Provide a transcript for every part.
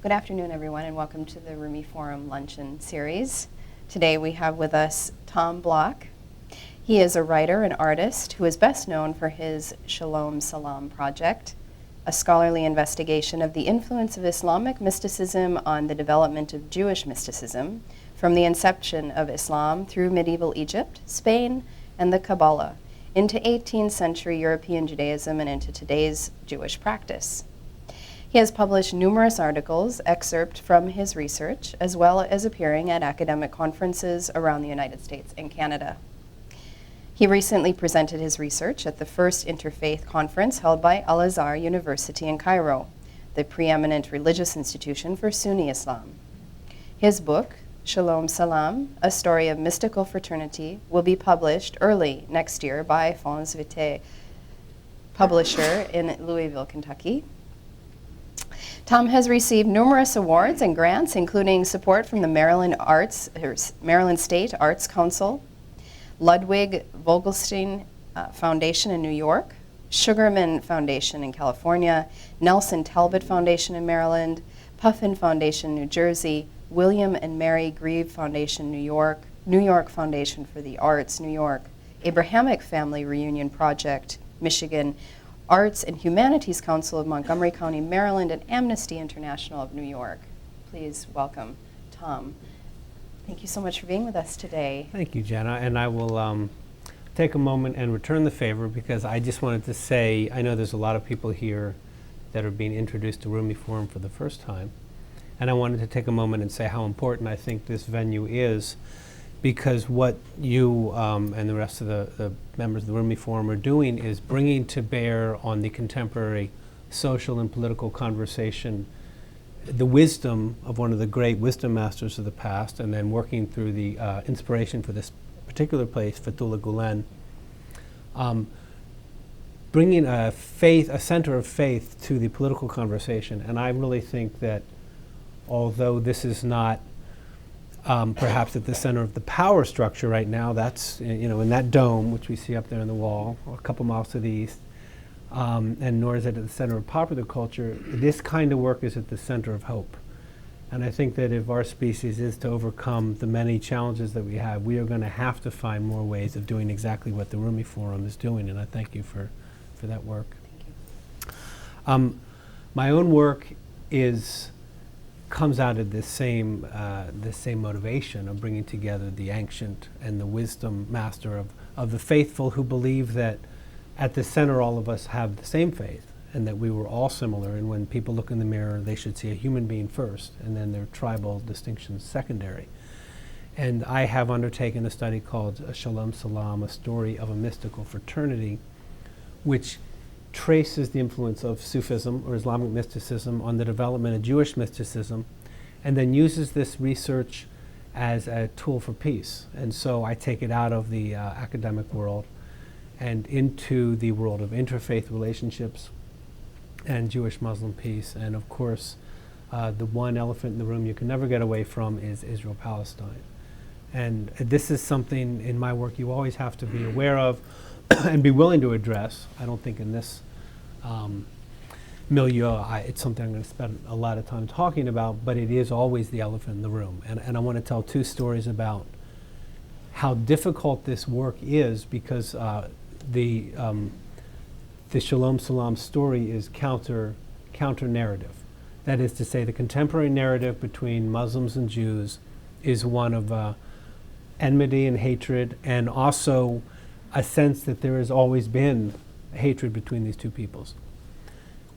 Good afternoon, everyone, and welcome to the Rumi Forum Luncheon Series. Today we have with us Tom Block. He is a writer and artist who is best known for his Shalom, Salaam project, a scholarly investigation of the influence of Islamic mysticism on the development of Jewish mysticism from the inception of Islam through medieval Egypt, Spain, and the Kabbalah, into 18th century European Judaism and into today's Jewish practice. He has published numerous articles, excerpt from his research, as well as appearing at academic conferences around the United States and Canada. He recently presented his research at the first interfaith conference held by Al-Azhar University in Cairo, the preeminent religious institution for Sunni Islam. His book, Shalom, Salaam, A Story of Mystical Fraternity, will be published early next year by Fons Vitae Publisher in Louisville, Kentucky. Tom has received numerous awards and grants, including support from the Maryland State Arts Council, Ludwig Vogelstein Foundation in New York, Sugarman Foundation in California, Nelson Talbot Foundation in Maryland, Puffin Foundation, New Jersey, William and Mary Grieve Foundation, New York, New York Foundation for the Arts, New York, Abrahamic Family Reunion Project, Michigan, Arts and Humanities Council of Montgomery County, Maryland, and Amnesty International of New York. Please welcome Tom. Thank you so much for being with us today. Thank you, Jenna. And I will take a moment and return the favor, because I just wanted to say, I know there's a lot of people here that are being introduced to Rumi Forum for the first time. And I wanted to take a moment and say how important I think this venue is, because what you and the rest of the members of the Rumi Forum are doing is bringing to bear on the contemporary social and political conversation the wisdom of one of the great wisdom masters of the past, and then working through the inspiration for this particular place, Fethullah Gulen, bringing a center of faith to the political conversation. And I really think that although this is not perhaps at the center of the power structure right now, that's in that dome, which we see up there on the wall, a couple miles to the east, and nor is it at the center of popular culture. This kind of work is at the center of hope. And I think that if our species is to overcome the many challenges that we have, we are going to have to find more ways of doing exactly what the Rumi Forum is doing, and I thank you for that work. Thank you. My own work comes out of this same motivation of bringing together the ancient and the wisdom master of the faithful, who believe that at the center all of us have the same faith, and that we were all similar, and when people look in the mirror they should see a human being first, and then their tribal distinctions secondary. And I have undertaken a study called Shalom, Salaam, A Story of a Mystical Fraternity, which traces the influence of Sufism or Islamic mysticism on the development of Jewish mysticism, and then uses this research as a tool for peace. And so I take it out of the academic world and into the world of interfaith relationships and Jewish-Muslim peace. And of course, the one elephant in the room you can never get away from is Israel-Palestine. And this is something in my work you always have to be aware of and be willing to address. I don't think in this milieu it's something I'm going to spend a lot of time talking about, but it is always the elephant in the room. And I want to tell two stories about how difficult this work is, because the Shalom Salaam story is counter narrative. That is to say, the contemporary narrative between Muslims and Jews is one of enmity and hatred, and also a sense that there has always been hatred between these two peoples.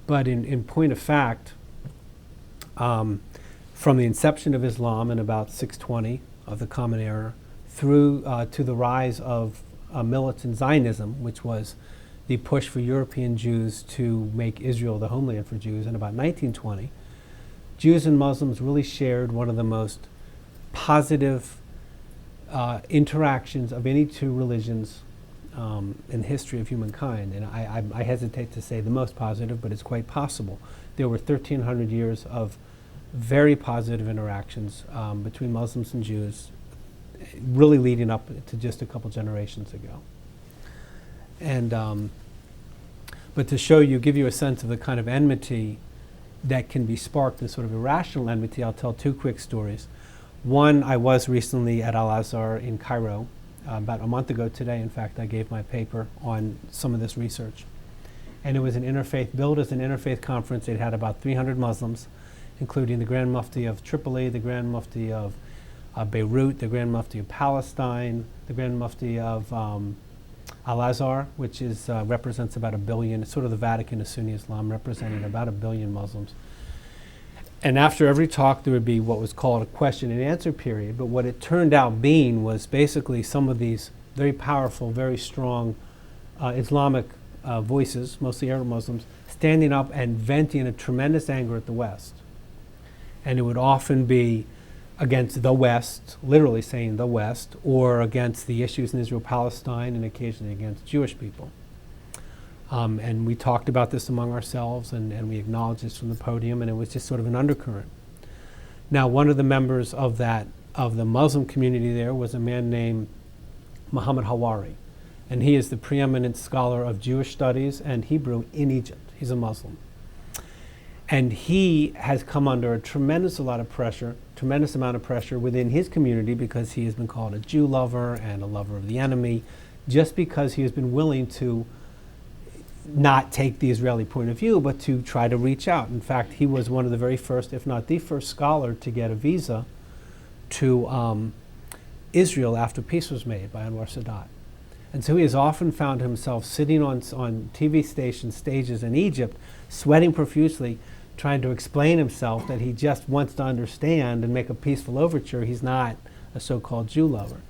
But in point of fact, from the inception of Islam in about 620 of the Common Era through to the rise of militant Zionism, which was the push for European Jews to make Israel the homeland for Jews in about 1920, Jews and Muslims really shared one of the most positive interactions of any two religions in the history of humankind. And I hesitate to say the most positive, but it's quite possible. There were 1,300 years of very positive interactions between Muslims and Jews, really leading up to just a couple generations ago. And but to give you a sense of the kind of enmity that can be sparked in sort of irrational enmity. I'll tell two quick stories. One, I was recently at Al-Azhar in Cairo, about a month ago today. In fact, I gave my paper on some of this research. And it was an interfaith, billed as an interfaith conference. It had about 300 Muslims, including the Grand Mufti of Tripoli, the Grand Mufti of Beirut, the Grand Mufti of Palestine, the Grand Mufti of Al-Azhar, which is represents about 1 billion, it's sort of the Vatican of Sunni Islam, representing about 1 billion Muslims. And after every talk, there would be what was called a question and answer period. But what it turned out being was basically some of these very powerful, very strong Islamic voices, mostly Arab Muslims, standing up and venting a tremendous anger at the West. And it would often be against the West, literally saying the West, or against the issues in Israel-Palestine, and occasionally against Jewish people. And we talked about this among ourselves, and we acknowledged this from the podium, and it was just sort of an undercurrent. Now, one of the members of the Muslim community there was a man named Mohammed Hawari, and he is the preeminent scholar of Jewish studies and Hebrew in Egypt. He's a Muslim. And he has come under a tremendous amount of pressure within his community, because he has been called a Jew lover and a lover of the enemy, just because he has been willing to not take the Israeli point of view, but to try to reach out. In fact, he was one of the very first, if not the first scholar to get a visa to Israel after peace was made by Anwar Sadat. And so he has often found himself sitting on TV stages in Egypt, sweating profusely, trying to explain himself that he just wants to understand and make a peaceful overture. He's not a so-called Jew lover.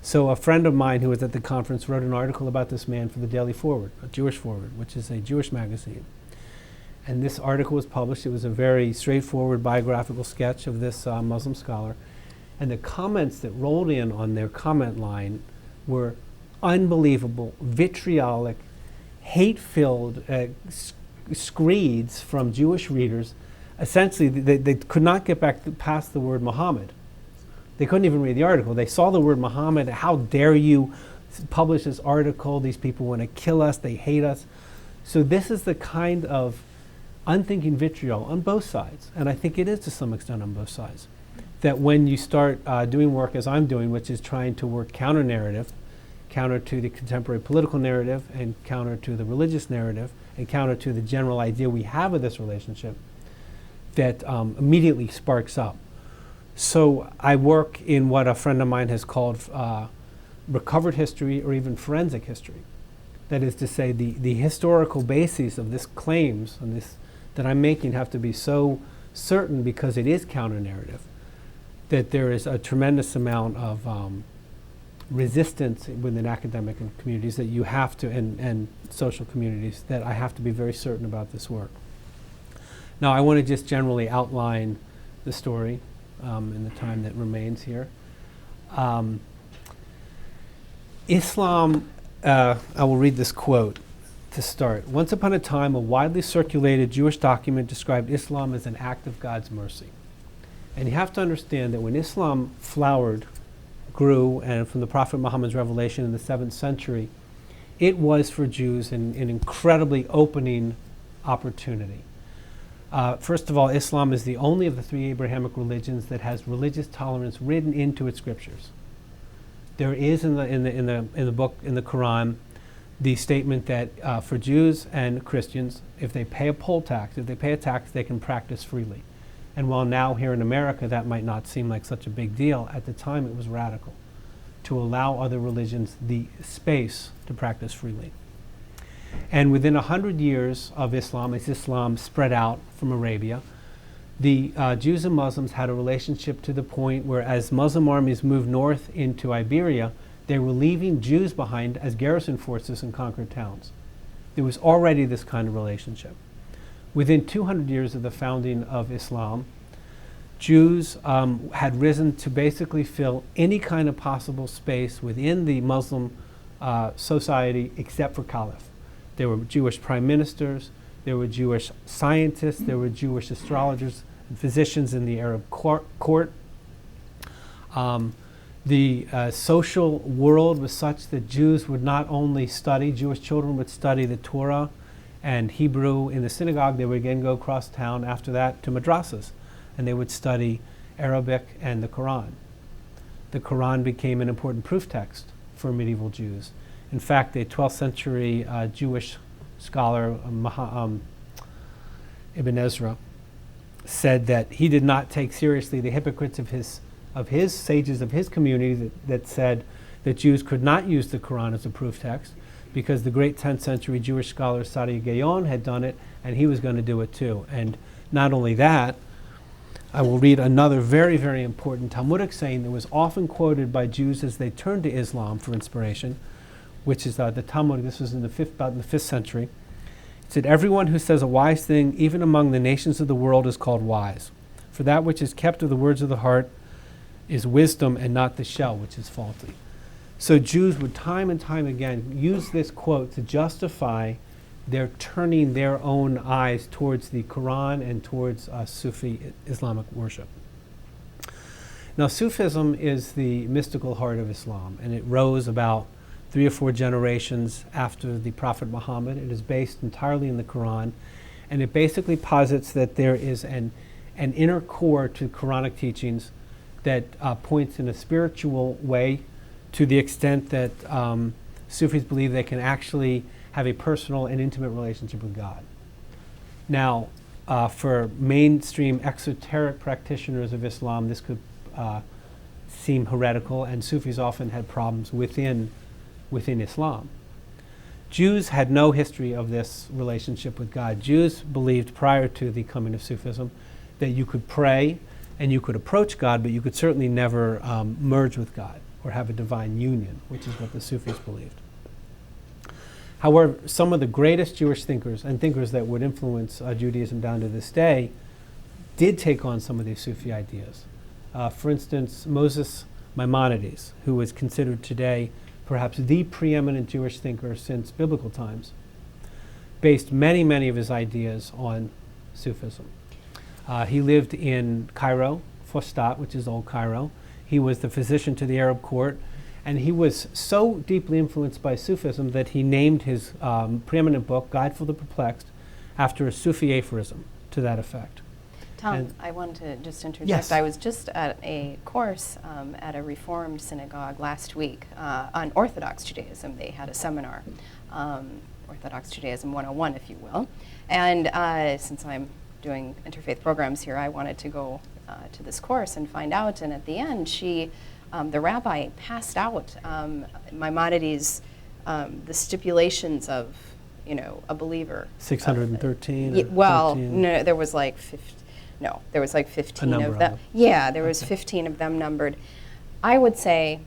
So a friend of mine who was at the conference wrote an article about this man for the Daily Forward, a Jewish Forward, which is a Jewish magazine. And this article was published. It was a very straightforward biographical sketch of this Muslim scholar. And the comments that rolled in on their comment line were unbelievable, vitriolic, hate-filled screeds from Jewish readers. Essentially, they could not get past the word Muhammad. They couldn't even read the article. They saw the word Muhammad. How dare you publish this article? These people want to kill us. They hate us. So this is the kind of unthinking vitriol on both sides. And I think it is to some extent on both sides. That when you start doing work as I'm doing, which is trying to work counter-narrative, counter to the contemporary political narrative, and counter to the religious narrative, and counter to the general idea we have of this relationship, that immediately sparks up. So I work in what a friend of mine has called recovered history, or even forensic history. That is to say, the historical bases of this claims and this that I'm making have to be so certain, because it is counter-narrative, that there is a tremendous amount of resistance within academic communities that you have to, and social communities, that I have to be very certain about this work. Now, I want to just generally outline the story in the time that remains here. Islam, I will read this quote to start. Once upon a time, a widely circulated Jewish document described Islam as an act of God's mercy. And you have to understand that when Islam flowered, grew, and from the Prophet Muhammad's revelation in the 7th century, it was for Jews an incredibly opening opportunity. First of all, Islam is the only of the 3 Abrahamic religions that has religious tolerance written into its scriptures. There is in the book, in the Quran, the statement that for Jews and Christians, if they pay a poll tax, if they pay a tax, they can practice freely. And while now here in America that might not seem like such a big deal, at the time it was radical to allow other religions the space to practice freely. And within 100 years of Islam, as Islam spread out from Arabia, the Jews and Muslims had a relationship to the point where, as Muslim armies moved north into Iberia, they were leaving Jews behind as garrison forces in conquered towns. There was already this kind of relationship. Within 200 years of the founding of Islam, Jews had risen to basically fill any kind of possible space within the Muslim society except for caliph. There were Jewish prime ministers, there were Jewish scientists, there were Jewish astrologers and physicians in the Arab court. The social world was such that Jews would not only study, Jewish children would study the Torah and Hebrew in the synagogue. They would again go across town after that to madrasas, and they would study Arabic and the Quran. The Quran became an important proof text for medieval Jews. In fact, a 12th century Jewish scholar, Ibn Ezra, said that he did not take seriously the hypocrites of his sages of his community that said that Jews could not use the Quran as a proof text because the great 10th century Jewish scholar Sadi Gaon had done it, and he was going to do it too. And not only that, I will read another very, very important Talmudic saying that was often quoted by Jews as they turned to Islam for inspiration, which is the Talmud. This was about in the 5th century. It said, "Everyone who says a wise thing, even among the nations of the world, is called wise. For that which is kept of the words of the heart is wisdom, and not the shell, which is faulty." So Jews would time and time again use this quote to justify their turning their own eyes towards the Quran and towards Sufi Islamic worship. Now, Sufism is the mystical heart of Islam, and it rose about 3 or 4 generations after the Prophet Muhammad. It is based entirely in the Quran, and it basically posits that there is an inner core to Quranic teachings that points in a spiritual way, to the extent that Sufis believe they can actually have a personal and intimate relationship with God. Now, for mainstream exoteric practitioners of Islam, this could seem heretical, and Sufis often had problems within Islam. Jews had no history of this relationship with God. Jews believed prior to the coming of Sufism that you could pray and you could approach God, but you could certainly never merge with God or have a divine union, which is what the Sufis believed. However, some of the greatest Jewish thinkers and thinkers that would influence Judaism down to this day did take on some of these Sufi ideas. For instance, Moses Maimonides, who is considered today perhaps the preeminent Jewish thinker since biblical times, based many, many of his ideas on Sufism. He lived in Cairo, Fustat, which is Old Cairo. He was the physician to the Arab court, and he was so deeply influenced by Sufism that he named his preeminent book, Guide for the Perplexed, after a Sufi aphorism to that effect. Tom, I wanted to just interject. Yes. I was just at a course at a Reformed synagogue last week on Orthodox Judaism. They had a seminar, Orthodox Judaism 101, if you will. And since I'm doing interfaith programs here, I wanted to go to this course and find out. And at the end, the rabbi passed out Maimonides' the stipulations of, a believer. 613. Well, 13. no, there was like 50. No, there was like 15 of them. Yeah, there was 15 of them numbered. I would say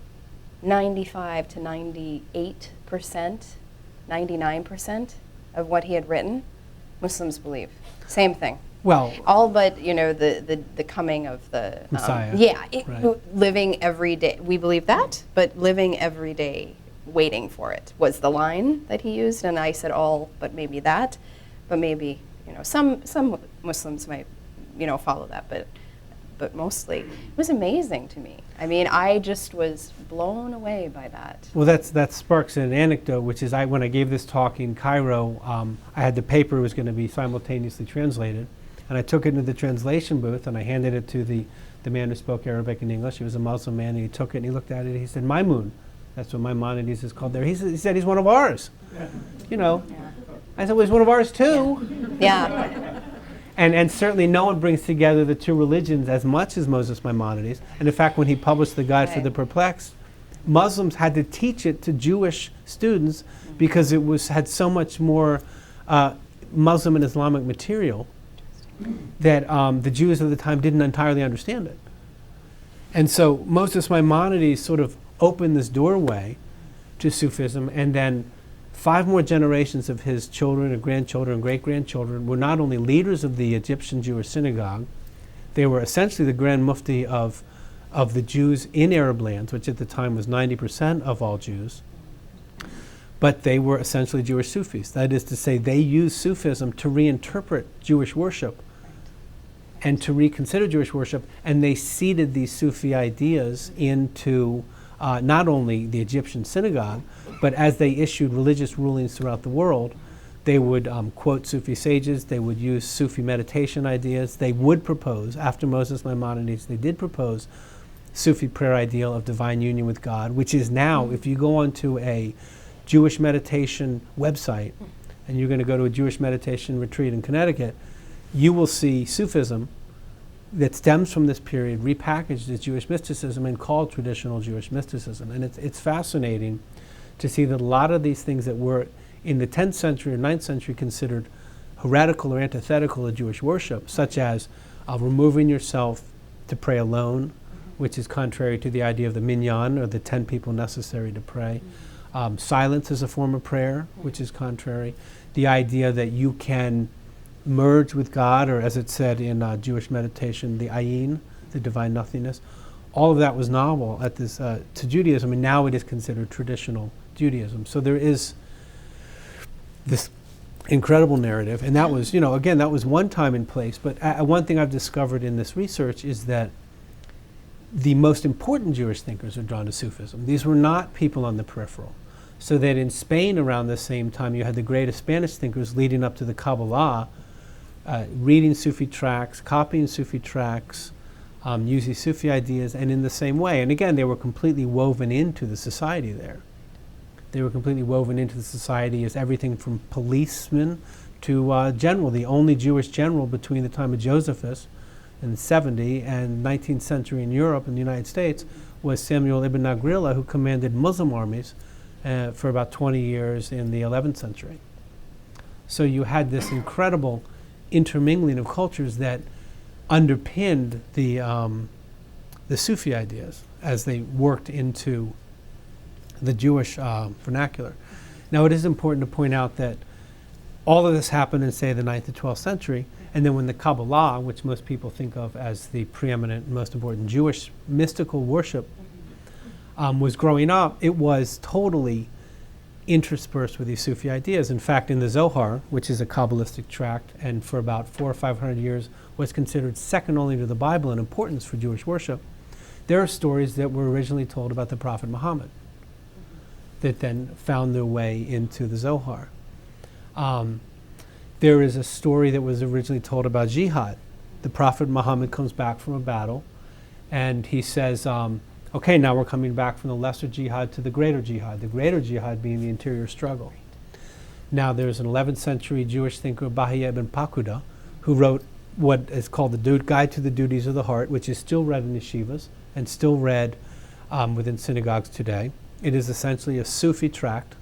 95 to 98%, 99% of what he had written, Muslims believe. Same thing. Well, all but the coming of the Messiah. Right. Living every day. We believe that, but living every day, waiting for it was the line that he used. And I said all, but maybe that, but maybe some Muslims might follow that, but mostly it was amazing to me. I mean, I just was blown away by that. Well, that sparks an anecdote, which is when I gave this talk in Cairo, I had the paper was going to be simultaneously translated, and I took it into the translation booth and I handed it to the man who spoke Arabic and English. He was a Muslim man, and he took it and he looked at it. He said, "Maimun," that's what Maimonides is called there. He said he's one of ours. Yeah. I said, well, he's one of ours too. Yeah. And certainly no one brings together the two religions as much as Moses Maimonides. And in fact, when he published the Guide for the Perplexed, Muslims had to teach it to Jewish students because it had so much more Muslim and Islamic material that the Jews of the time didn't entirely understand it. And so Moses Maimonides sort of opened this doorway to Sufism, and then 5 more generations of his children and grandchildren and great-grandchildren were not only leaders of the Egyptian Jewish synagogue, they were essentially the Grand Mufti of the Jews in Arab lands, which at the time was 90% of all Jews, but they were essentially Jewish Sufis. That is to say, they used Sufism to reinterpret Jewish worship and to reconsider Jewish worship, and they seeded these Sufi ideas into not only the Egyptian synagogue, but as they issued religious rulings throughout the world, They would quote Sufi sages. They would use Sufi meditation ideas. They would propose, after Moses Maimonides, they did propose Sufi prayer ideal of divine union with God, which is now, if you go onto a Jewish meditation website, and you're going to go to a Jewish meditation retreat in Connecticut, you will see Sufism that stems from this period repackaged as Jewish mysticism and called traditional Jewish mysticism. And it's fascinating to see that a lot of these things that were in the 10th century or 9th century considered heretical or antithetical to Jewish worship, such as removing yourself to pray alone, which is contrary to the idea of the minyan, or the 10 people necessary to pray. Silence is a form of prayer, which is contrary. The idea that you can merge with God, or as it said in Jewish meditation, the ayin, the divine nothingness. All of that was novel at this to Judaism, and now it is considered traditional Judaism. So there is this incredible narrative, and that was, again, that was one time and place. But one thing I've discovered in this research is that the most important Jewish thinkers are drawn to Sufism. These were not people on the peripheral. So that in Spain around the same time, you had the greatest Spanish thinkers leading up to the Kabbalah, reading Sufi tracts, copying Sufi tracts, using Sufi ideas, and in the same way. And again, they were completely woven into the society there. They were completely woven into the society as everything from policemen to general. The only Jewish general between the time of Josephus in 70 and 19th century in Europe and the United States was Samuel ibn Agrila, who commanded Muslim armies for about 20 years in the 11th century. So you had this incredible intermingling of cultures that underpinned the Sufi ideas as they worked into the Jewish vernacular. Now, it is important to point out that all of this happened in, say, the 9th to 12th century, and then when the Kabbalah, which most people think of as the preeminent, most important Jewish mystical worship, was growing up, it was totally interspersed with these Sufi ideas. In fact, in the Zohar, which is a Kabbalistic tract, and for about 400 or 500 years was considered second only to the Bible in importance for Jewish worship, there are stories that were originally told about the Prophet Muhammad that then found their way into the Zohar. There is a story that was originally told about Jihad. The Prophet Muhammad comes back from a battle, and he says, okay, now we're coming back from the lesser jihad to the greater jihad being the interior struggle. Now there's an 11th century Jewish thinker, Bahya ibn Pakuda, who wrote what is called the Guide to the Duties of the Heart, which is still read in yeshivas and still read within synagogues today. It is essentially a Sufi tract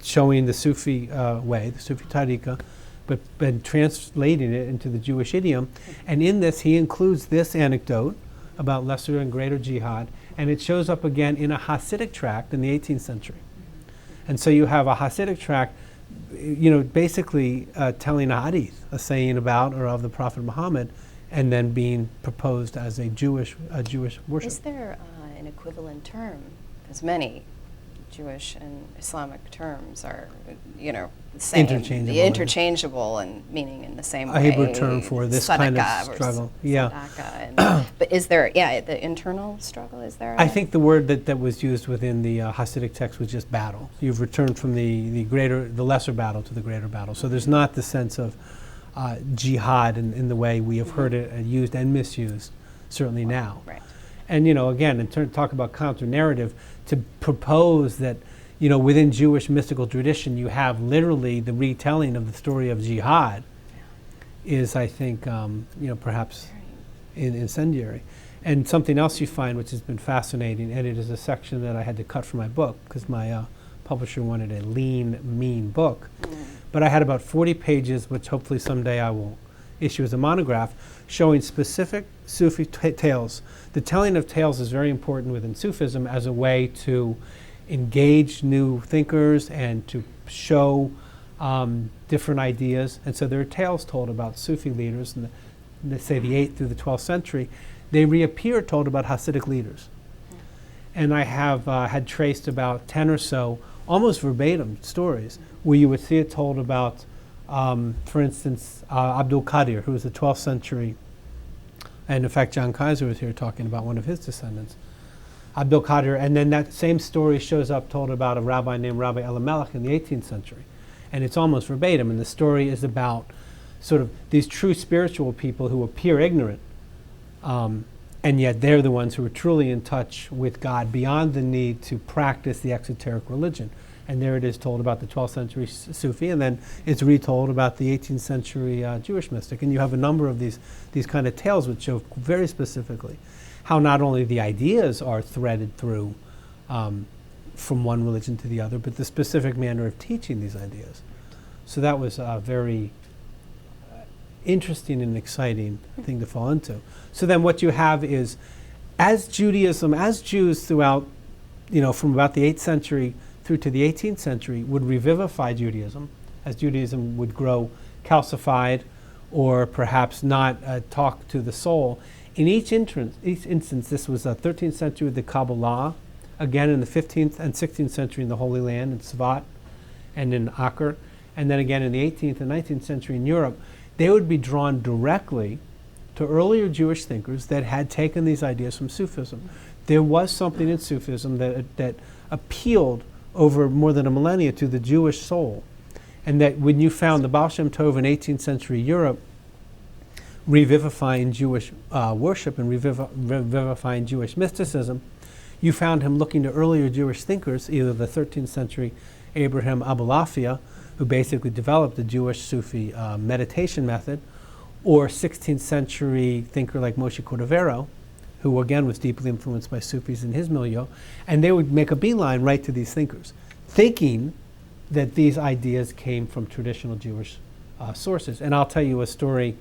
showing the Sufi way, the Sufi tariqah, but then translating it into the Jewish idiom. And in this, he includes this anecdote about lesser and greater jihad, and it shows up again in a Hasidic tract in the 18th century. And so you have a Hasidic tract, basically telling a hadith, a saying about or of the Prophet Muhammad, and then being proposed as a Jewish worship. Is there an equivalent term? Because many Jewish and Islamic terms are, the same. Interchangeable and meaning in the same way. A Hebrew term for this kind of struggle. But is there, the internal struggle, is there? I think the word that was used within the Hasidic text was just battle. You've returned from the lesser battle to the greater battle. So there's not the sense of jihad in the way we have heard it used and misused, certainly now. Right. And, again, talk about counter-narrative, to propose that, within Jewish mystical tradition, you have literally the retelling of the story of Jihad is, I think, perhaps incendiary. And something else you find, which has been fascinating, and it is a section that I had to cut from my book because my publisher wanted a lean, mean book. But I had about 40 pages, which hopefully someday I will issue as a monograph, showing specific Sufi tales. The telling of tales is very important within Sufism as a way to engage new thinkers and to show different ideas. And so there are tales told about Sufi leaders in let's say the 8th through the 12th century. They reappear told about Hasidic leaders. And I have had traced about 10 or so almost verbatim stories where you would see it told about, for instance, Abdul Qadir, who was a 12th century, and in fact John Kaiser was here talking about one of his descendants, Abdul Qadir, and then that same story shows up told about a rabbi named Rabbi Elimelech in the 18th century. And it's almost verbatim. And the story is about sort of these true spiritual people who appear ignorant, and yet they're the ones who are truly in touch with God beyond the need to practice the exoteric religion. And there it is told about the 12th century Sufi, and then it's retold about the 18th century Jewish mystic. And you have a number of these kind of tales which show very specifically how not only the ideas are threaded through from one religion to the other, but the specific manner of teaching these ideas. So that was a very interesting and exciting thing to fall into. So then what you have is, as Judaism, as Jews throughout, from about the 8th century through to the 18th century would revivify Judaism, as Judaism would grow calcified or perhaps not talk to the soul. In each instance, this was the 13th century with the Kabbalah, again in the 15th and 16th century in the Holy Land, in Svat and in Acre, and then again in the 18th and 19th century in Europe. They would be drawn directly to earlier Jewish thinkers that had taken these ideas from Sufism. There was something in Sufism that appealed over more than a millennia to the Jewish soul. And that when you found the Baal Shem Tov in 18th century Europe revivifying Jewish worship and revivifying Jewish mysticism, you found him looking to earlier Jewish thinkers, either the 13th century Abraham Abulafia, who basically developed the Jewish Sufi meditation method, or 16th century thinker like Moshe Cordovero, who again was deeply influenced by Sufis in his milieu, and they would make a beeline right to these thinkers, thinking that these ideas came from traditional Jewish sources. And I'll tell you a story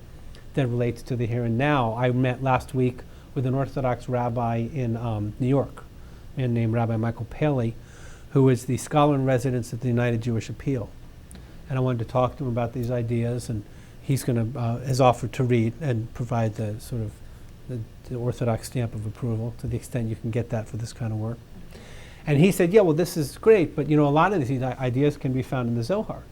that relates to the here and now. I met last week with an Orthodox rabbi in New York, a man named Rabbi Michael Paley, who is the scholar in residence at the United Jewish Appeal. And I wanted to talk to him about these ideas, and he's going to has offered to read and provide the sort of the Orthodox stamp of approval to the extent you can get that for this kind of work. And he said, yeah, well, this is great, but a lot of these ideas can be found in the Zohar.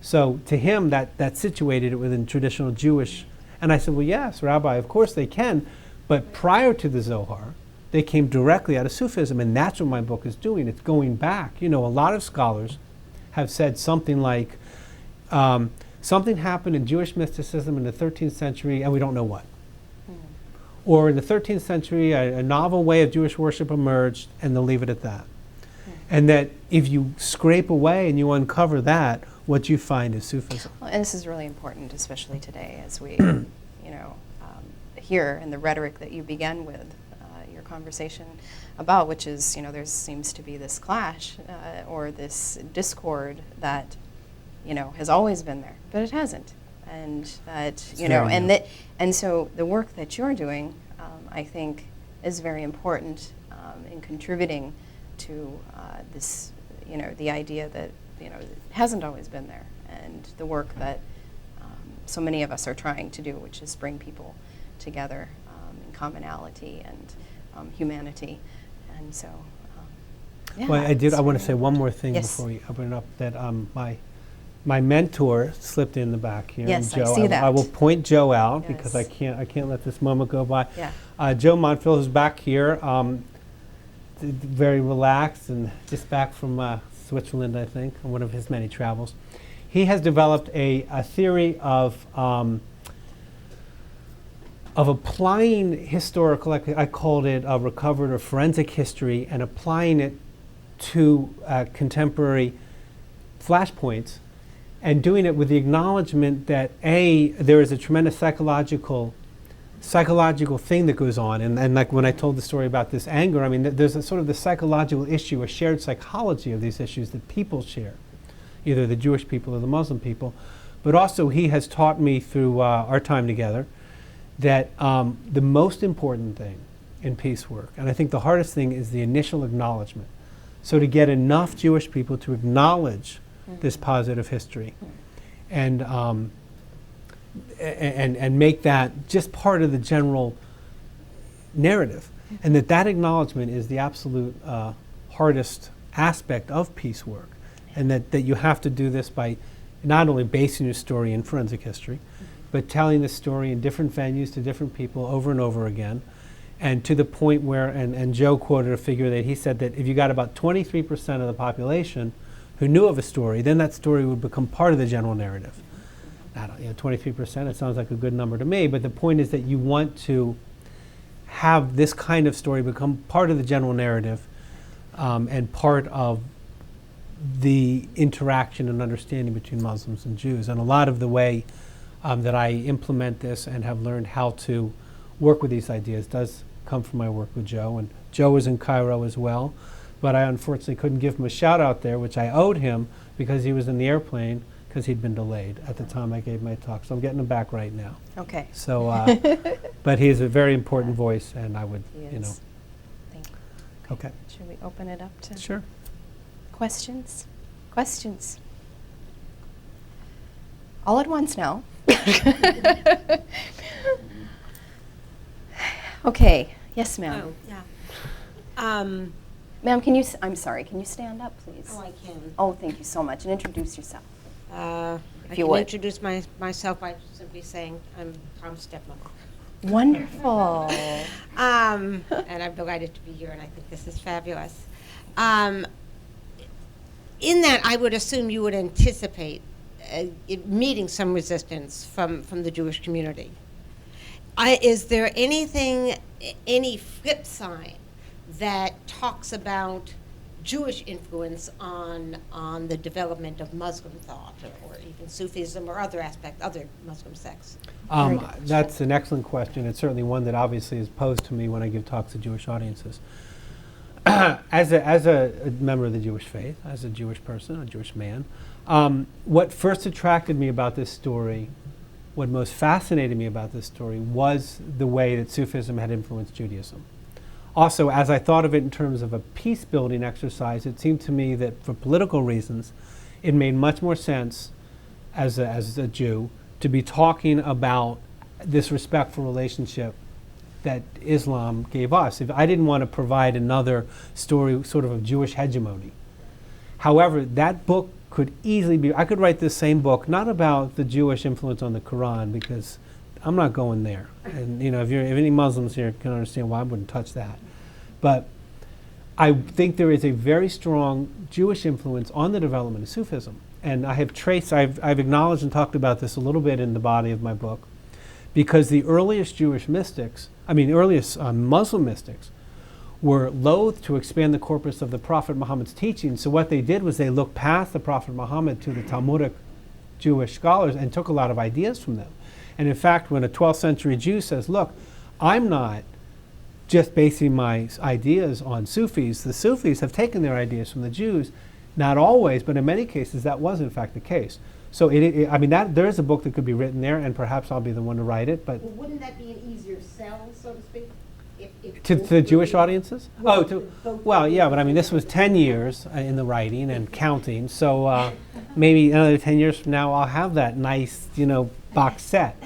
So to him, that situated it within traditional Jewish. And I said, well, yes, Rabbi, of course they can, but prior to the Zohar, they came directly out of Sufism, and that's what my book is doing. It's going back. A lot of scholars have said something like, something happened in Jewish mysticism in the 13th century, and we don't know what. Or in the 13th century, a novel way of Jewish worship emerged, and they'll leave it at that. And that if you scrape away and you uncover that, what you find is Sufism. Well, and this is really important, especially today, as we, hear in the rhetoric that you began with your conversation about, which is, there seems to be this clash or this discord that, has always been there, but it hasn't. And that, and so the work that you're doing, I think, is very important in contributing to this, the idea that, it hasn't always been there, and the work that so many of us are trying to do, which is bring people together in commonality and humanity. And so, well, I want to say one more thing before we open it up, that my mentor slipped in the back here. Yes, Joe, I see that. I will point Joe out because I can't let this moment go by. Yeah. Joe Montville, who's back here, very relaxed and just back from Switzerland, I think, on one of his many travels. He has developed a theory of applying historical, I called it recovered or forensic history, and applying it to contemporary flashpoints, and doing it with the acknowledgement that there is a tremendous psychological thing that goes on, and like when I told the story about this anger, I mean there's a sort of the psychological issue, a shared psychology of these issues that people share, either the Jewish people or the Muslim people. But also he has taught me through our time together that the most important thing in peace work, and I think the hardest thing, is the initial acknowledgement. So to get enough Jewish people to acknowledge this positive history, and make that just part of the general narrative, and that acknowledgement is the absolute hardest aspect of peace work, and that you have to do this by not only basing your story in forensic history, but telling the story in different venues to different people over and over again, and to the point where, and Joe quoted a figure that he said that if you got about 23% of the population who knew of a story, then that story would become part of the general narrative. 23%, it sounds like a good number to me, but the point is that you want to have this kind of story become part of the general narrative and part of the interaction and understanding between Muslims and Jews. And a lot of the way that I implement this and have learned how to work with these ideas does come from my work with Joe. And Joe was in Cairo as well, but I unfortunately couldn't give him a shout out there, which I owed him because he was in the airplane because he'd been delayed at the time I gave my talk. So I'm getting him back right now. Okay. So, but he's a very important voice, and I would, He you know. is. Thank you. Okay. Should we open it up to Sure. questions? Questions? All at once now. Okay. Yes, ma'am. Oh, yeah. Ma'am, I'm sorry, can you stand up, please? Oh, I can. Oh, thank you so much. And introduce yourself. I you can would. introduce myself by simply saying I'm Tom's stepmother. Wonderful. And I'm delighted to be here, and I think this is fabulous. In that, I would assume you would anticipate meeting some resistance from the Jewish community. Is there any flip side that talks about Jewish influence on the development of Muslim thought, or even Sufism, or other Muslim sects? That's an excellent question. It's certainly one that obviously is posed to me when I give talks to Jewish audiences. As a member of the Jewish faith, as a Jewish person, a Jewish man, what first attracted me about this story, what most fascinated me about this story, was the way that Sufism had influenced Judaism. Also, as I thought of it in terms of a peace-building exercise, it seemed to me that for political reasons, it made much more sense as a Jew to be talking about this respectful relationship that Islam gave us. If I didn't want to provide another story sort of Jewish hegemony. However, that book could easily be, I could write this same book, not about the Jewish influence on the Quran, because I'm not going there. And if any Muslims here can understand why I wouldn't touch that. But I think there is a very strong Jewish influence on the development of Sufism. And I have I've acknowledged and talked about this a little bit in the body of my book, because the earliest Muslim mystics were loath to expand the corpus of the Prophet Muhammad's teachings. So what they did was they looked past the Prophet Muhammad to the Talmudic Jewish scholars and took a lot of ideas from them. And in fact, when a 12th century Jew says, look, I'm not just basing my ideas on Sufis, the Sufis have taken their ideas from the Jews. Not always, but in many cases that was in fact the case. So there is a book that could be written there, and perhaps I'll be the one to write it. But wouldn't that be an easier sell, so to speak? To the Jewish audiences? Yeah, but this was 10 years in the writing and counting, so maybe another 10 years from now I'll have that nice, box set.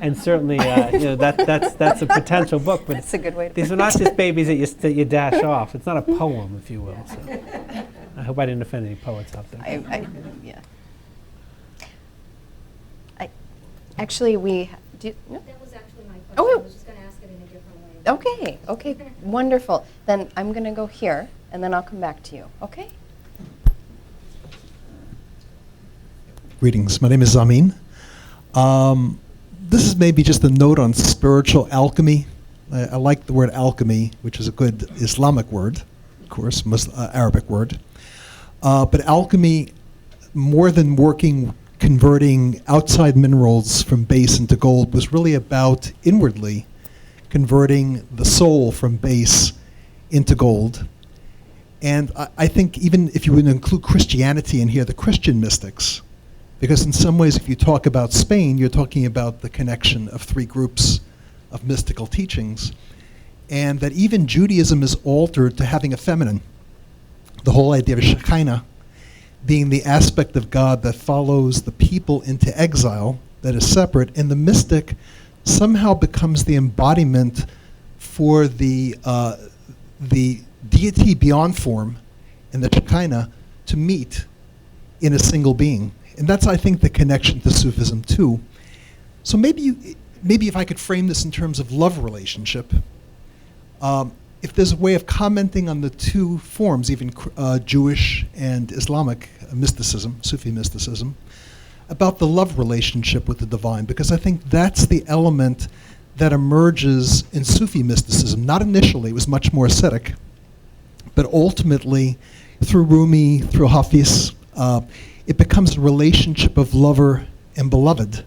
And certainly, that's a potential book. But That's a good way to these are not just babies that you dash off. It's not a poem, if you will. So I hope I didn't offend any poets out there. Yeah. Actually, we do. No? That was actually my question. Oh, I was just going to ask it in a different way. Okay, wonderful. Then I'm going to go here, and then I'll come back to you, okay? Greetings. My name is Amin. This is maybe just a note on spiritual alchemy. I like the word alchemy, which is a good Islamic word, of course, Arabic word. But alchemy, more than converting outside minerals from base into gold, was really about inwardly converting the soul from base into gold. And I think even if you would include Christianity in here, the Christian mystics, because in some ways if you talk about Spain, you're talking about the connection of three groups of mystical teachings, and that even Judaism is altered to having a feminine. The whole idea of Shekinah being the aspect of God that follows the people into exile, that is separate, and the mystic somehow becomes the embodiment for the deity beyond form and the Shekinah to meet in a single being. And that's, I think, the connection to Sufism too. So maybe if I could frame this in terms of love relationship, if there's a way of commenting on the two forms, even Jewish and Islamic mysticism, Sufi mysticism, about the love relationship with the divine, because I think that's the element that emerges in Sufi mysticism. Not initially, it was much more ascetic, but ultimately, through Rumi, through Hafiz, it becomes a relationship of lover and beloved.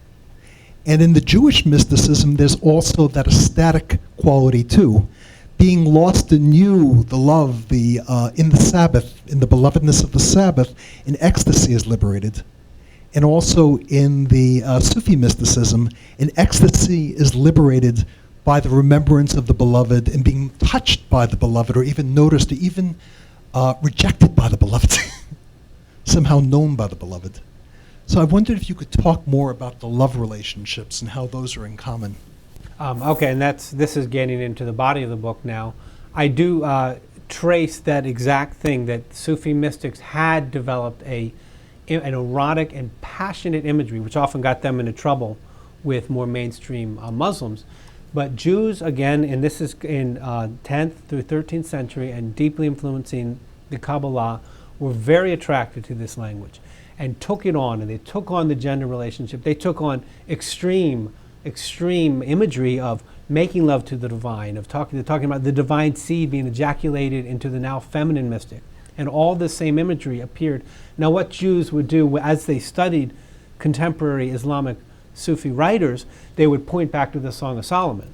And in the Jewish mysticism, there's also that ecstatic quality too. Being lost anew, the love, in the Sabbath, in the belovedness of the Sabbath, in ecstasy is liberated. And also in the Sufi mysticism, in ecstasy is liberated by the remembrance of the beloved and being touched by the beloved, or even noticed, or even rejected by the beloved, somehow known by the beloved. So I wondered if you could talk more about the love relationships and how those are in common. Okay, and this is getting into the body of the book now. I do trace that exact thing, that Sufi mystics had developed an erotic and passionate imagery, which often got them into trouble with more mainstream Muslims. But Jews, again, and this is in 10th through 13th century and deeply influencing the Kabbalah, were very attracted to this language and took it on, and they took on the gender relationship. They took on extreme imagery of making love to the divine, of talking about the divine seed being ejaculated into the now feminine mystic. And all the same imagery appeared. Now what Jews would do as they studied contemporary Islamic Sufi writers, they would point back to the Song of Solomon.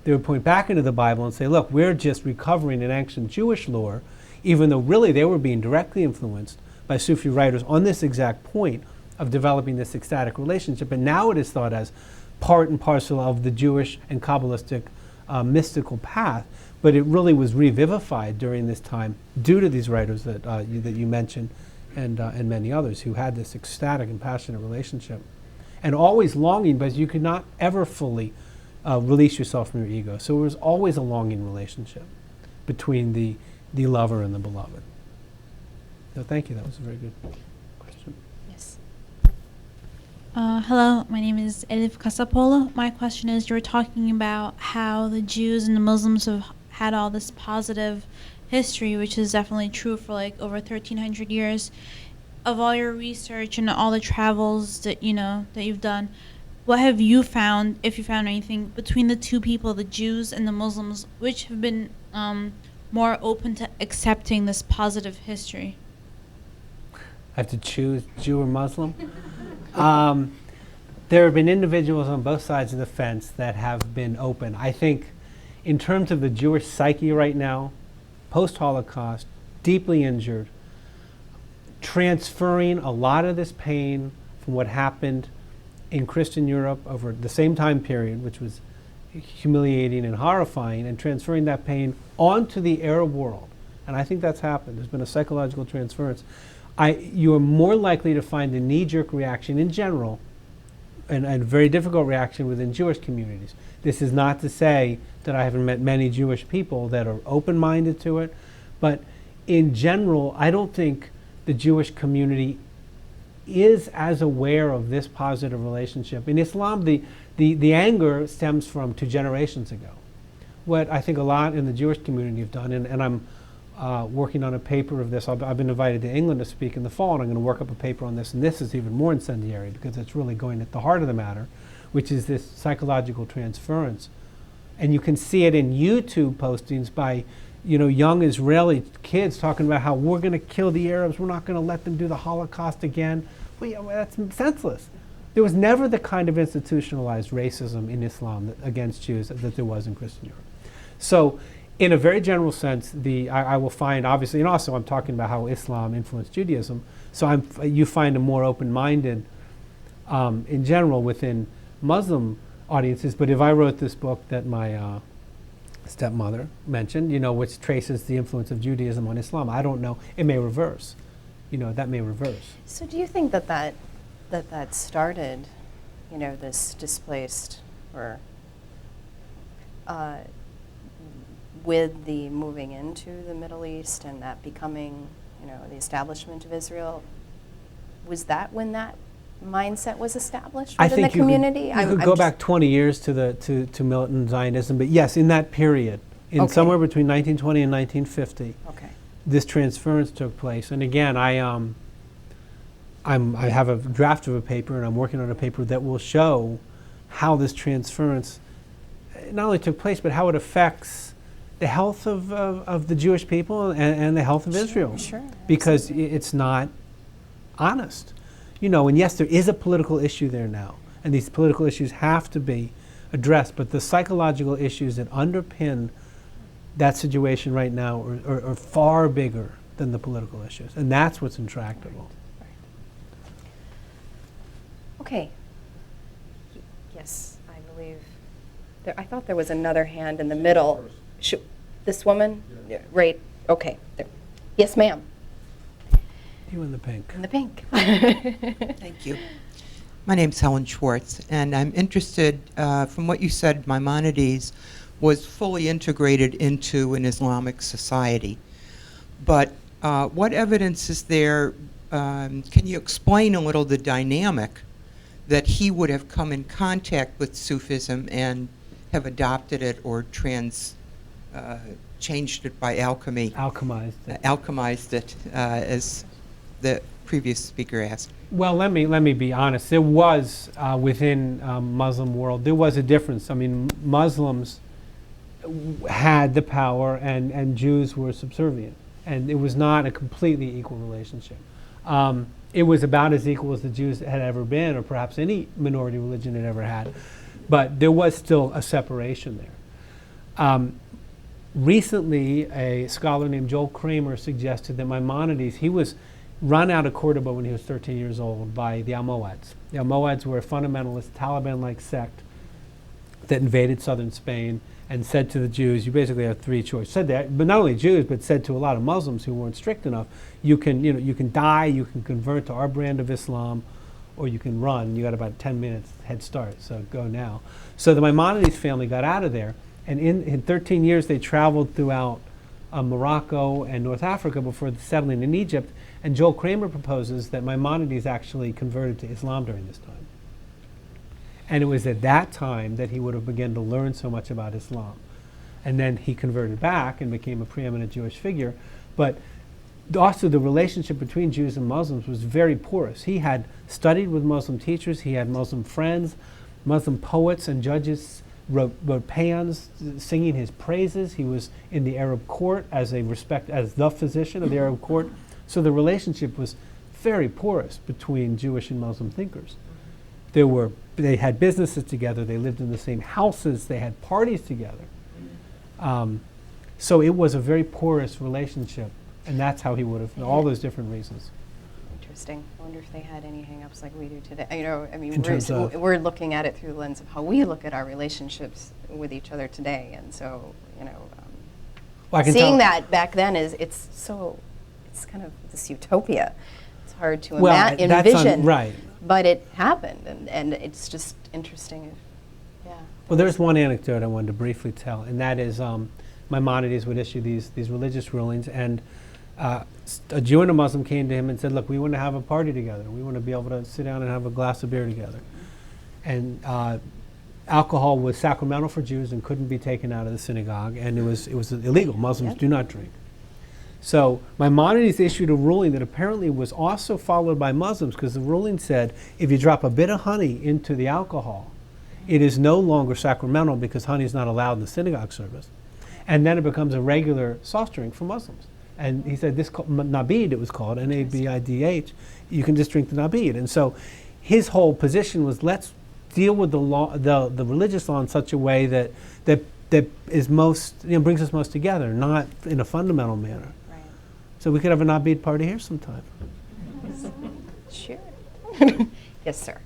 They would point back into the Bible and say, look, we're just recovering an ancient Jewish lore, even though really they were being directly influenced by Sufi writers on this exact point of developing this ecstatic relationship. And now it is thought as part and parcel of the Jewish and Kabbalistic mystical path, but it really was revivified during this time due to these writers that you mentioned, and many others who had this ecstatic and passionate relationship, and always longing, but you could not ever fully release yourself from your ego. So it was always a longing relationship between the lover and the beloved. So thank you. That was a very good question. Yes. Hello, my name is Elif Casapolo. My question is, you were talking about how the Jews and the Muslims have had all this positive history, which is definitely true for like over 1,300 years. Of all your research and all the travels that you've done, what have you found, if you found anything, between the two people, the Jews and the Muslims, which have been more open to accepting this positive history? I have to choose Jew or Muslim? There have been individuals on both sides of the fence that have been open. I think in terms of the Jewish psyche right now, post-Holocaust, deeply injured, transferring a lot of this pain from what happened in Christian Europe over the same time period, which was humiliating and horrifying, and transferring that pain onto the Arab world. And I think that's happened. There's been a psychological transference. You are more likely to find a knee-jerk reaction in general, and a very difficult reaction within Jewish communities. This is not to say that I haven't met many Jewish people that are open-minded to it, but in general, I don't think the Jewish community is as aware of this positive relationship. In Islam, the anger stems from 2 generations ago. What I think a lot in the Jewish community have done, and I'm working on a paper of this. I've been invited to England to speak in the fall, and I'm going to work up a paper on this, and this is even more incendiary because it's really going at the heart of the matter, which is this psychological transference. And you can see it in YouTube postings by young Israeli kids talking about how we're going to kill the Arabs, we're not going to let them do the Holocaust again. Well, that's senseless. There was never the kind of institutionalized racism in Islam against Jews that there was in Christian Europe. So in a very general sense, I will find, obviously, and also I'm talking about how Islam influenced Judaism, so you find a more open-minded, in general, within Muslim audiences. But if I wrote this book that my stepmother mentioned, which traces the influence of Judaism on Islam, I don't know, it may reverse. That may reverse. So do you think that started, this displaced, or with the moving into the Middle East and that becoming, the establishment of Israel? Was that when that mindset was established within the community? You could go back 20 years to militant Zionism, but yes, in that period, In Okay. somewhere between 1920 and 1950, Okay. this transference took place. And again, I have a draft of a paper, and I'm working on a paper that will show how this transference not only took place, but how it affects the health of the Jewish people and the health of Israel. Sure. Because it's not honest. And yes, there is a political issue there now, and these political issues have to be addressed, but the psychological issues that underpin that situation right now are far bigger than the political issues, and that's what's intractable. Okay. Yes, I believe. I thought there was another hand in the middle. This woman? Yeah. Right. Okay. There. Yes, ma'am. You in the pink. In the pink. Thank you. My name's Helen Schwartz, and I'm interested, from what you said, Maimonides was fully integrated into an Islamic society. But what evidence is there, can you explain a little the dynamic that he would have come in contact with Sufism and have adopted it or changed it by alchemy? Alchemized it. Alchemized it, as the previous speaker asked. Well, let me be honest. There was within Muslim world, there was a difference. I mean, Muslims had the power, and Jews were subservient, and it was not a completely equal relationship. It was about as equal as the Jews had ever been, or perhaps any minority religion had ever had, but there was still a separation there. Recently, a scholar named Joel Kramer suggested that Maimonides, he was run out of Cordoba when he was 13 years old by the Almohads. The Almohads were a fundamentalist, Taliban-like sect that invaded southern Spain and said to the Jews, you basically have three choices. Said that, but not only Jews, but said to a lot of Muslims who weren't strict enough, you can die, you can convert to our brand of Islam, or you can run. You got about 10 minutes head start, so go now. So the Maimonides family got out of there, and in 13 years they traveled throughout Morocco and North Africa before settling in Egypt. And Joel Kramer proposes that Maimonides actually converted to Islam during this time. And it was at that time that he would have begun to learn so much about Islam. And then he converted back and became a preeminent Jewish figure. But also the relationship between Jews and Muslims was very porous. He had studied with Muslim teachers, he had Muslim friends, Muslim poets and judges wrote paeans singing his praises. He was in the Arab court as the physician of the Arab court. So the relationship was very porous between Jewish and Muslim thinkers. They had businesses together, they lived in the same houses, they had parties together. So it was a very porous relationship, and that's how he would have, all those different reasons. Interesting. I wonder if they had any hang-ups like we do today. I mean, In terms of- we're looking at it through the lens of how we look at our relationships with each other today, and so, Well, I can seeing tell- that back then it's kind of this utopia. It's hard to Well, that's envision, right. but it happened, and it's just interesting. Yeah. Well, there's one anecdote I wanted to briefly tell, and that is Maimonides would issue these religious rulings, and a Jew and a Muslim came to him and said, look, we want to have a party together. We want to be able to sit down and have a glass of beer together. And alcohol was sacramental for Jews and couldn't be taken out of the synagogue, and it was illegal. Muslims do not drink. So Maimonides issued a ruling that apparently was also followed by Muslims, because the ruling said if you drop a bit of honey into the alcohol, it is no longer sacramental because honey is not allowed in the synagogue service. And then it becomes a regular soft drink for Muslims. And he said this nabid, it was called, Nabidh, you can just drink the nabid. And so his whole position was, let's deal with the law, the religious law in such a way that is most, brings us most together, not in a fundamental manner. Right. So we could have a nabid party here sometime. Sure. Yes, sir.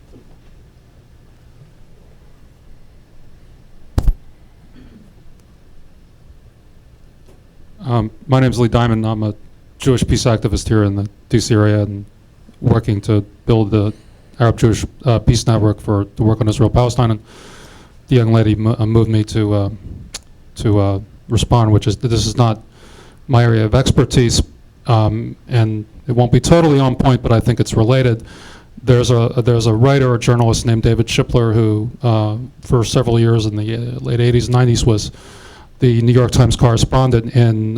My name is Lee Diamond. I'm a Jewish peace activist here in the DC area and working to build the Arab-Jewish peace network to work on Israel-Palestine. And the young lady moved me to respond, which is this is not my area of expertise, and it won't be totally on point, but I think it's related. There's a writer, a journalist named David Shipler, who for several years in the late 80s, 90s was the New York Times correspondent in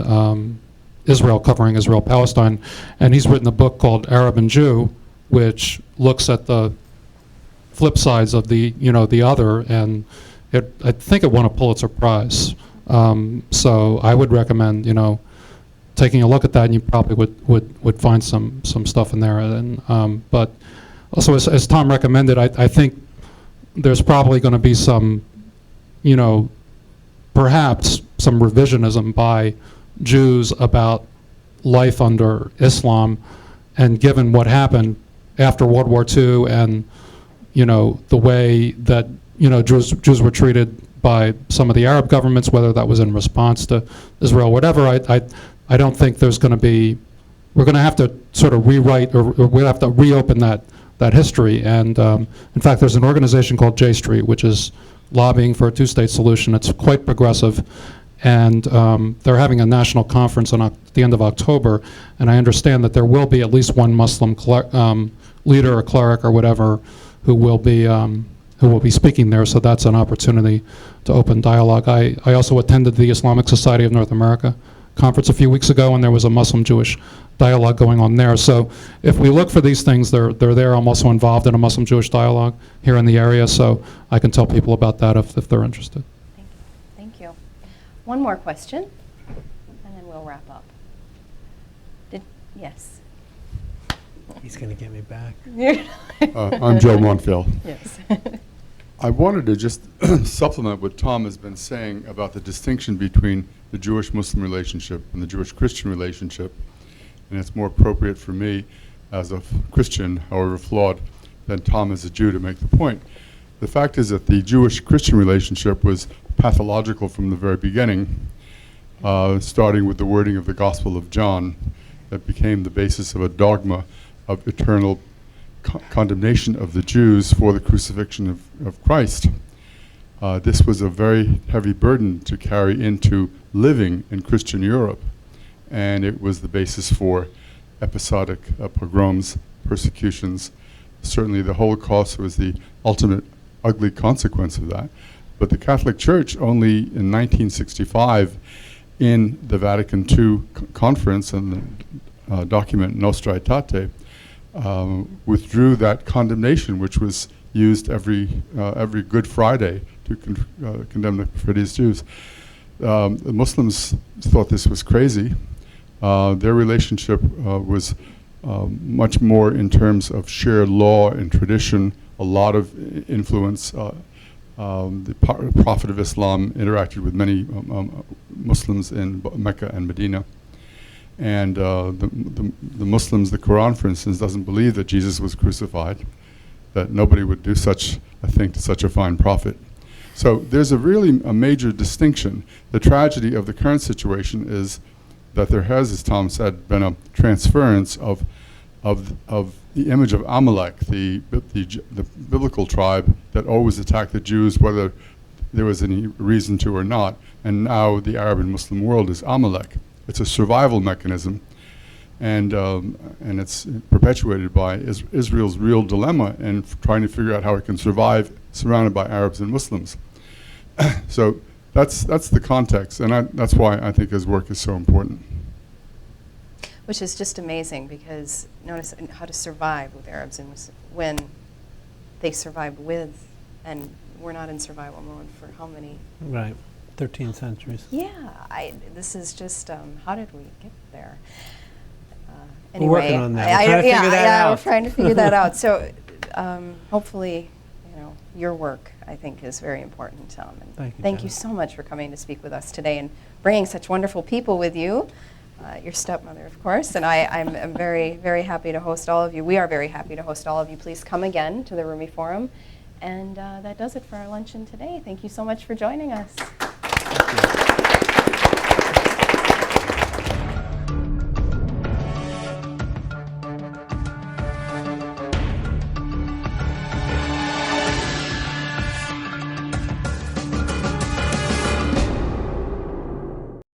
Israel, covering Israel-Palestine, and he's written a book called Arab and Jew, which looks at the flip sides of the other, and I think it won a Pulitzer Prize. So I would recommend taking a look at that, and you probably would find some stuff in there. And but also, as Tom recommended, I think there's probably going to be some, perhaps some revisionism by Jews about life under Islam, and given what happened after World War II, and the way that Jews were treated by some of the Arab governments, whether that was in response to Israel, whatever. I don't think there's going to be. We're going to have to sort of rewrite, or we'll have to reopen that history. And in fact, there's an organization called J Street, which is lobbying for a two-state solution. It's quite progressive, and they're having a national conference on the end of October. And I understand that there will be at least one Muslim leader or cleric or whatever who will be speaking there. So that's an opportunity to open dialogue. I also attended the Islamic Society of North America conference a few weeks ago, and there was a Muslim-Jewish dialogue going on there. So if we look for these things, they're there. I'm also involved in a Muslim-Jewish dialogue here in the area, so I can tell people about that if they're interested. Thank you. One more question, and then we'll wrap up. Yes. He's going to get me back. I'm Joe Monfield. Yes. I wanted to just supplement what Tom has been saying about the distinction between the Jewish-Muslim relationship and the Jewish-Christian relationship. And it's more appropriate for me as a Christian, however flawed, than Tom as a Jew to make the point. The fact is that the Jewish-Christian relationship was pathological from the very beginning, starting with the wording of the Gospel of John that became the basis of a dogma of eternal condemnation of the Jews for the crucifixion of Christ. This was a very heavy burden to carry into living in Christian Europe, and it was the basis for episodic pogroms, persecutions. Certainly the Holocaust was the ultimate ugly consequence of that. But the Catholic Church only in 1965, in the Vatican II conference and the document Nostra Aetate, withdrew that condemnation, which was used every Good Friday to condemn the Friedrich Jews. The Muslims thought this was crazy. Their relationship was much more in terms of shared law and tradition, a lot of influence. The Prophet of Islam interacted with many Muslims in Mecca and Medina. And the Muslims, the Quran, for instance, doesn't believe that Jesus was crucified, that nobody would do such a thing to such a fine prophet. So there's a major distinction. The tragedy of the current situation is that there has, as Tom said, been a transference of the image of Amalek, the biblical tribe that always attacked the Jews, whether there was any reason to or not. And now the Arab and Muslim world is Amalek. It's a survival mechanism, and it's perpetuated by Israel's real dilemma in trying to figure out how it can survive surrounded by Arabs and Muslims. So that's the context, and that's why I think his work is so important. Which is just amazing, because notice how to survive with Arabs and Muslims when they survive with, and we're not in survival mode for how many? Right. 13 centuries. Yeah, this is just, how did we get there? We're working on that. We're trying to figure that out. We're trying to figure that out. So hopefully, your work, I think, is very important, Tom. And thank you so much for coming to speak with us today and bringing such wonderful people with you. Your stepmother, of course, and I'm very, very happy to host all of you. We are very happy to host all of you. Please come again to the Rumi Forum. And that does it for our luncheon today. Thank you so much for joining us.